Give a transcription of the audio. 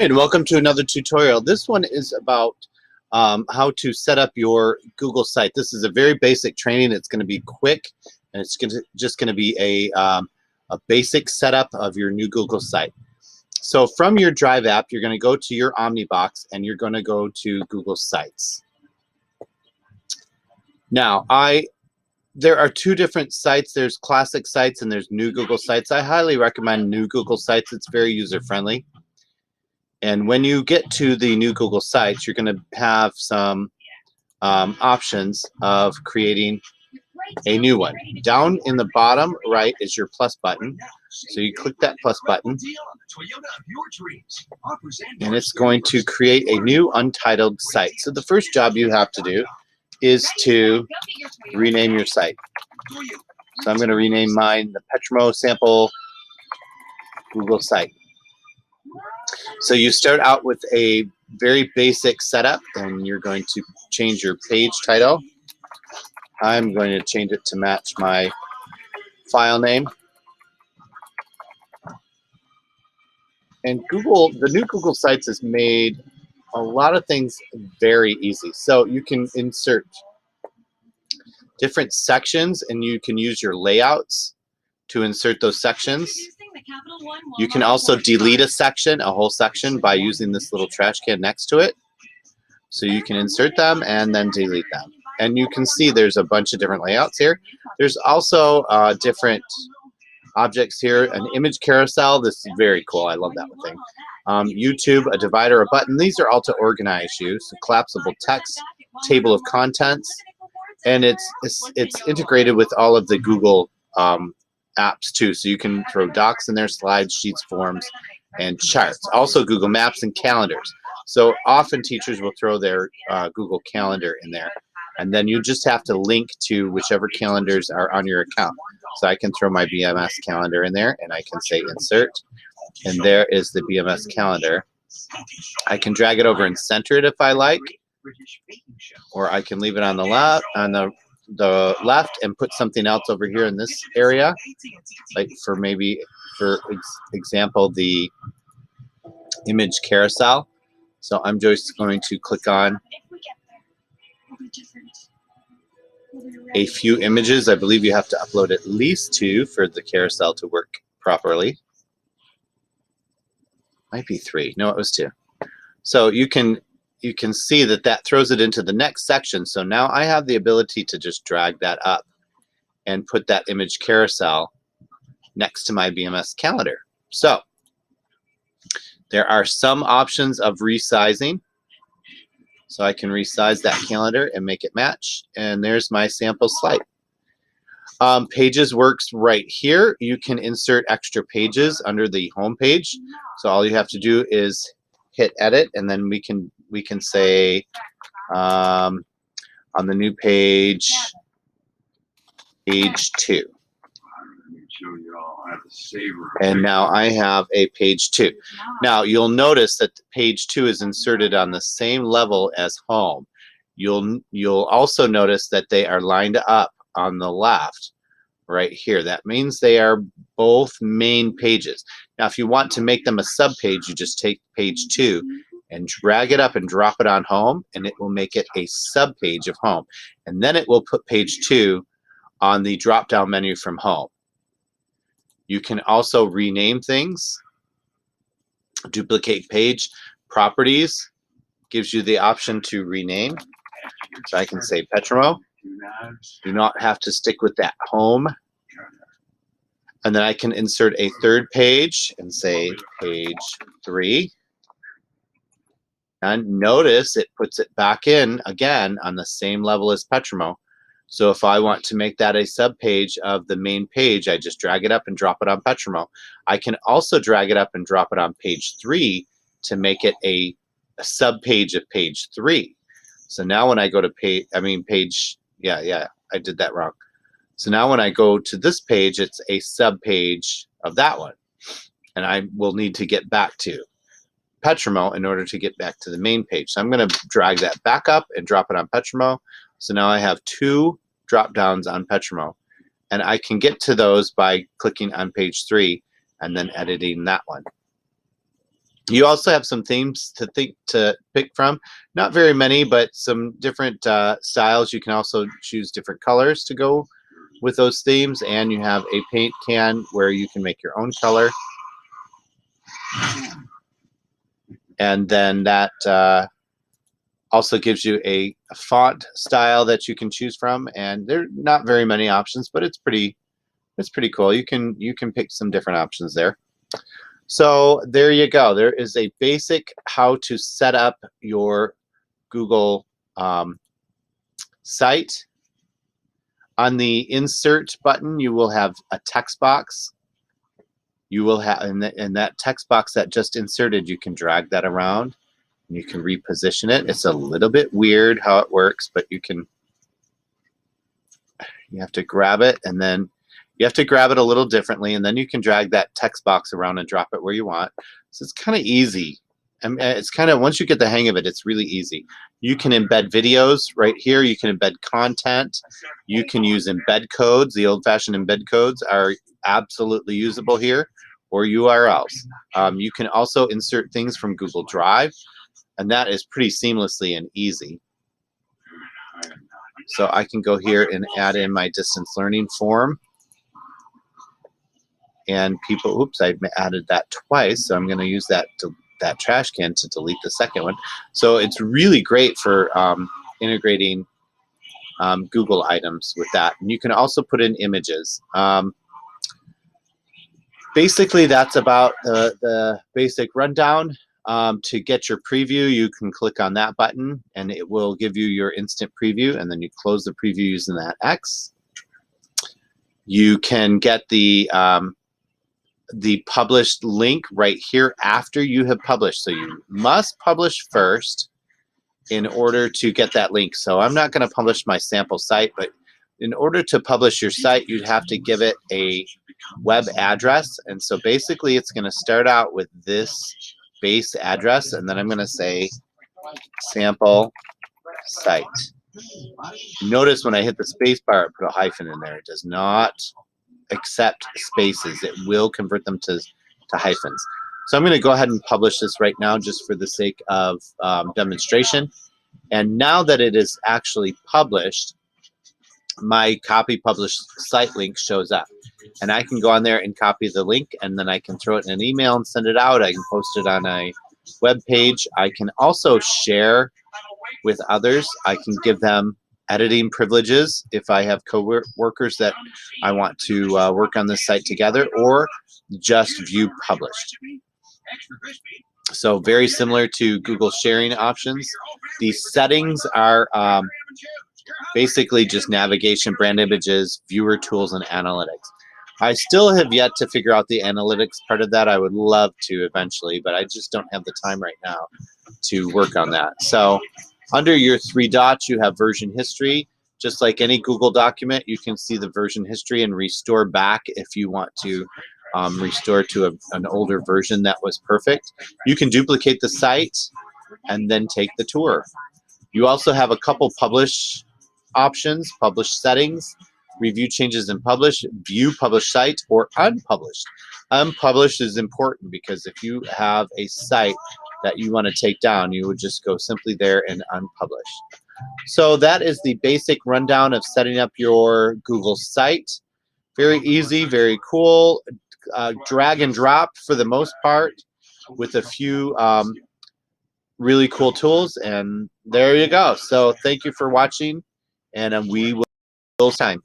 And welcome to another tutorial. This one is about how to set up your Google site. This is a very basic training. It's going to be quick, and it's just going to be a basic setup of your new Google site. So from your Drive app, you're going to go to your Omnibox, and you're going to go to Google Sites. Now, there are two different sites. There's classic sites and there's new Google Sites. I highly recommend new Google Sites. It's very user-friendly. And when you get to the new Google Sites, you're going to have some options of creating a new one. Down in the bottom right is your plus button. So you click that plus button, and it's going to create a new untitled site. So the first job you have to do is to rename your site. So I'm going to rename mine the Petrimo Sample Google Site. So you start out with a very basic setup, and you're going to change your page title. I'm going to change it to match my file name. And the new Google Sites has made a lot of things very easy. So you can insert different sections, and you can use your layouts to insert those sections. You can also delete a whole section, by using this little trash can next to it. So you can insert them and then delete them. And you can see there's a bunch of different layouts here. There's also different objects here. An image carousel. This is very cool. I love that thing. YouTube, a divider, a button. These are all to organize you. So collapsible text, table of contents, and it's integrated with all of the Google apps too. So you can throw docs in there, slides, sheets, forms, and charts. Also Google Maps and calendars. So often teachers will throw their Google Calendar in there, and then you just have to link to whichever calendars are on your account. So I can throw my BMS calendar in there, and I can say insert, and there is the BMS calendar. I can drag it over and center it if I like, or I can leave it on the left, and put something else over here in this area, like for example, the image carousel. So I'm just going to click on a few images. I believe you have to upload at least 2 for the carousel to work properly. Might be 3. No, it was 2. So you can see that throws it into the next section. So now I have the ability to just drag that up and put that image carousel next to my BMS calendar. So there are some options of resizing. So I can resize that calendar and make it match. And there's my sample slide. Pages works right here. You can insert extra pages under the home page. So all you have to do is hit edit, and then we can say on the new page, page 2. And now I have a page 2. Now you'll notice that page 2 is inserted on the same level as home. You'll also notice that they are lined up on the left right here. That means they are both main pages. Now if you want to make them a sub page, you just take page 2 and drag it up and drop it on home, and it will make it a sub page of home. And then it will put page 2 on the drop down menu from home. You can also rename things. Duplicate page. Properties gives you the option to rename. So I can say Petrimo. Do not have to stick with that home. And then I can insert a third page and say page 3. And notice it puts it back in again on the same level as Petrimo. So if I want to make that a subpage of the main page, I just drag it up and drop it on Petrimo. I can also drag it up and drop it on page 3 to make it a subpage of page 3. So now when I go to I did that wrong. So now when I go to this page, it's a subpage of that one. And I will need to get back to Petrimo in order to get back to the main page. So I'm going to drag that back up and drop it on Petrimo. So now I have 2 drop downs on Petrimo, and I can get to those by clicking on page 3 and then editing that one. You also have some themes to pick from. Not very many, but some different styles. You can also choose different colors to go with those themes, and you have a paint can where you can make your own color. And then that also gives you a font style that you can choose from. And there are not very many options, but it's pretty cool. You can pick some different options there. So there you go. There is a basic how to set up your Google site. On the insert button, you will have a text box. You will have, in that text box that just inserted, you can drag that around and you can reposition it. It's a little bit weird how it works, but you have to grab it, and then you have to grab it a little differently, and then you can drag that text box around and drop it where you want. So it's kind of easy. It's kind of, once you get the hang of it, it's really easy. You can embed videos right here. You can embed content. You can use embed codes. The old-fashioned embed codes are absolutely usable here, or URLs. You can also insert things from Google Drive, and that is pretty seamlessly and easy. So I can go here and add in my distance learning form. And people, oops, I added that twice, so I'm going to use that trash can to delete the second one. So it's really great for integrating Google items with that. And you can also put in images. Basically, that's about the basic rundown. To get your preview, you can click on that button, and it will give you your instant preview, and then you close the preview using that X. You can get the published link right here after you have published. So you must publish first in order to get that link. So I'm not going to publish my sample site, but in order to publish your site, you'd have to give it a web address. And so basically it's going to start out with this base address, and then I'm going to say sample site. Notice when I hit the space bar, it put a hyphen in there. It does not accept spaces. It will convert them to hyphens. So I'm going to go ahead and publish this right now just for the sake of demonstration. And now that it is actually published, my copy published site link shows up. And I can go on there and copy the link, and then I can throw it in an email and send it out. I can post it on a web page. I can also share with others. I can give them editing privileges if I have co-workers that I want to work on this site together, or just view published. So very similar to Google sharing options. These settings are basically just navigation, brand images, viewer tools, and analytics. I still have yet to figure out the analytics part of that. I would love to eventually, but I just don't have the time right now to work on that. So under your three dots, you have version history. Just like any Google document, you can see the version history and restore back if you want to restore to an older version that was perfect. You can duplicate the site and then take the tour. You also have a couple publish options, publish settings, review changes and publish, view published site, or unpublished. Unpublished is important because if you have a site that you want to take down, you would just go simply there and unpublish. So that is the basic rundown of setting up your Google site. Very easy, very cool. Drag and drop for the most part, with a few really cool tools. And there you go. So thank you for watching, and we will time.